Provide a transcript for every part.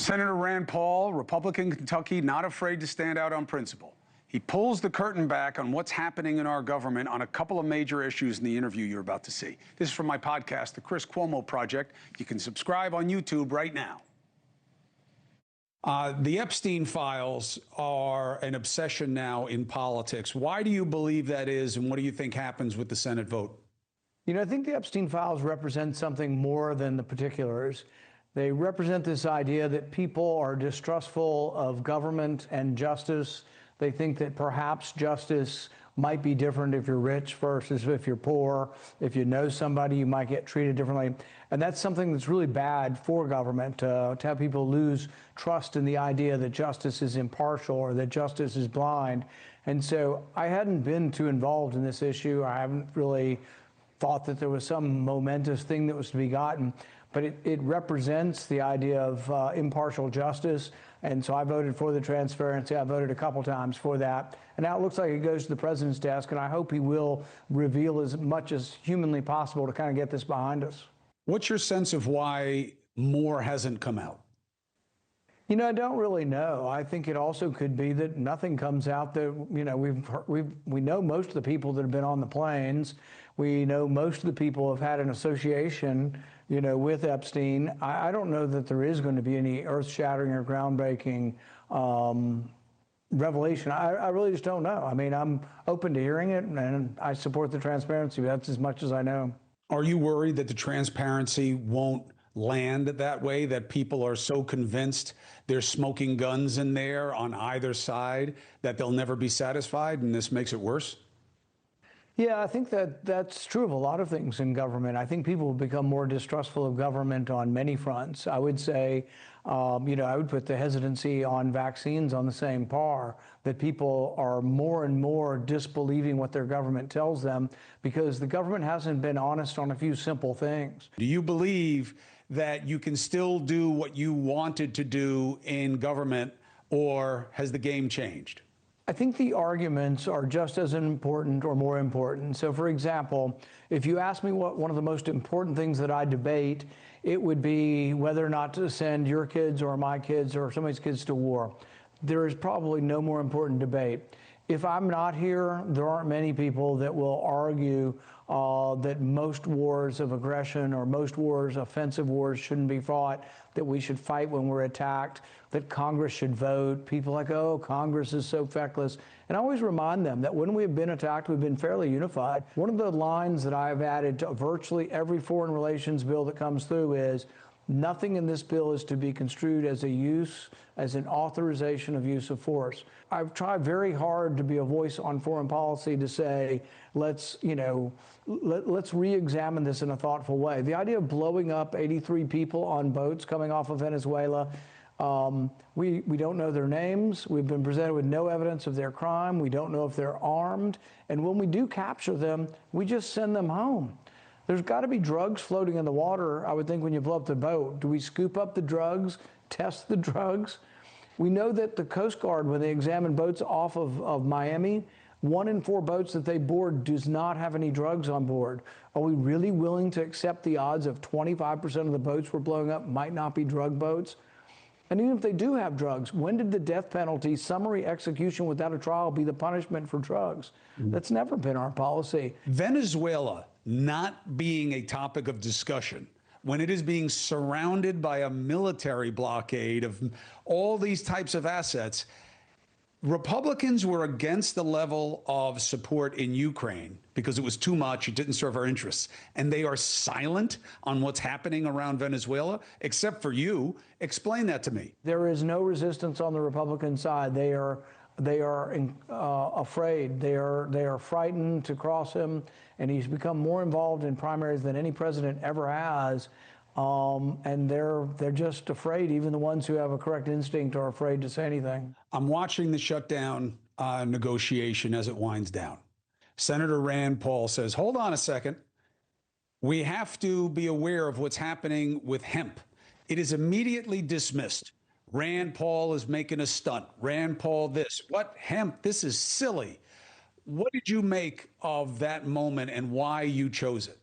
Senator Rand Paul, Republican Kentucky, not afraid to stand out on principle. He pulls the curtain back on what's happening in our government on a couple of major issues in the interview you're about to see. This is from my podcast, The Chris Cuomo Project. You can subscribe on YouTube right now. The Epstein files are an obsession now in politics. Why do you believe that is, and what do you think happens with the Senate vote? You know, I think the Epstein files represent something more than the particulars. They represent this idea that people are distrustful of government and justice. They think that perhaps justice might be different if you're rich versus if you're poor. If you know somebody, you might get treated differently. And that's something that's really bad for government, to have people lose trust in the idea that justice is impartial or that justice is blind. And so I hadn't been too involved in this issue. I haven't really thought that there was some momentous thing that was to be gotten. But it represents the idea of impartial justice. And so I voted for the transparency. I voted a couple times for that. And now it looks like it goes to the president's desk, and I hope he will reveal as much as humanly possible to kind of get this behind us. What's your sense of why more hasn't come out? You know, I don't really know. I think it also could be that nothing comes out. That, you know, we know most of the people that have been on the planes. We know most of the people have had an association, you know, with Epstein. I don't know that there is going to be any earth-shattering or groundbreaking revelation. I really just don't know. I mean, I'm open to hearing it, and I support the transparency. That's as much as I know. Are you worried that the transparency won't land that way, that people are so convinced there's smoking guns in there on either side that they'll never be satisfied, and this makes it worse? Yeah, I think that's true of a lot of things in government. I think people have become more distrustful of government on many fronts. I would say, you know, I would put the hesitancy on vaccines on the same par, that people are more and more disbelieving what their government tells them because the government hasn't been honest on a few simple things. Do you believe that you can still do what you wanted to do in government, or has the game changed? I think the arguments are just as important or more important. So, for example, if you ask me what one of the most important things that I debate, it would be whether or not to send your kids or my kids or somebody's kids to war. There is probably no more important debate. If I'm not here, there aren't many people that will argue that most wars of aggression or most wars, offensive wars, shouldn't be fought, that we should fight when we're attacked, that Congress should vote. People like, oh, Congress is so feckless. And I always remind them that when we've been attacked, we've been fairly unified. One of the lines that I've added to virtually every foreign relations bill that comes through is, nothing in this bill is to be construed as an authorization of use of force. I've tried very hard to be a voice on foreign policy to say, let's re-examine this in a thoughtful way. The idea of blowing up 83 people on boats coming off of Venezuela, we don't know their names. We've been presented with no evidence of their crime. We don't know if they're armed. And when we do capture them, we just send them home. There's got to be drugs floating in the water, I would think, when you blow up the boat. Do we scoop up the drugs, test the drugs? We know that the Coast Guard, when they examine boats off of Miami, 1 in 4 boats that they board does not have any drugs on board. Are we really willing to accept the odds of 25% of the boats we're blowing up might not be drug boats? And even if they do have drugs, when did the death penalty, summary execution without a trial, be the punishment for drugs? That's never been our policy. Venezuela not being a topic of discussion when it is being surrounded by a military blockade of all these types of assets. Republicans were against the level of support in Ukraine because it was too much. It didn't serve our interests. And they are silent on what's happening around Venezuela, except for you. Explain that to me. There is no resistance on the Republican side. They are afraid. They are frightened to cross him. And he's become more involved in primaries than any president ever has. And they're just afraid. Even the ones who have a correct instinct are afraid to say anything. I'm watching the shutdown negotiation as it winds down. Senator Rand Paul says, hold on a second. We have to be aware of what's happening with hemp. It is immediately dismissed. Rand Paul is making a stunt. Rand Paul this. What? Hemp? This is silly. What did you make of that moment and why you chose it?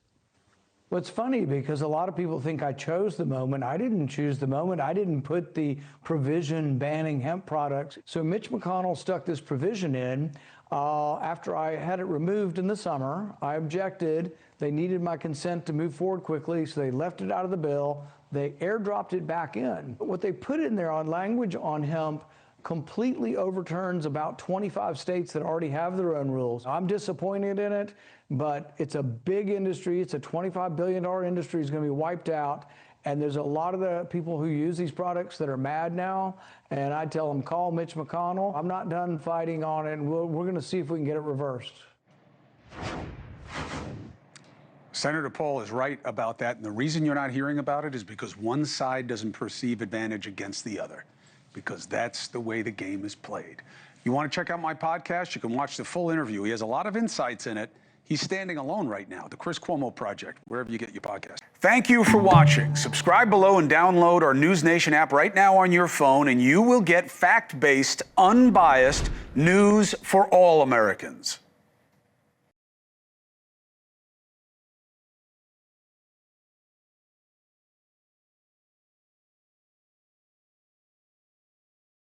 Well, it's funny because a lot of people think I chose the moment. I didn't choose the moment. I didn't put the provision banning hemp products. So Mitch McConnell stuck this provision in. After I had it removed in the summer, I objected. They needed my consent to move forward quickly, so they left it out of the bill. They airdropped it back in. But what they put in there on language on hemp completely overturns about 25 states that already have their own rules. I'm disappointed in it, but it's a big industry. It's a $25 billion industry. It's going to be wiped out. And there's a lot of the people who use these products that are mad now. And I tell them, call Mitch McConnell. I'm not done fighting on it. And we're going to see if we can get it reversed. Senator Paul is right about that. And the reason you're not hearing about it is because one side doesn't perceive advantage against the other, because that's the way the game is played. You want to check out my podcast? You can watch the full interview. He has a lot of insights in it. He's standing alone right now, the Chris Cuomo Project, wherever you get your podcast. Thank you for watching. Subscribe below and download our NewsNation app right now on your phone, and you will get fact-based, unbiased news for all Americans.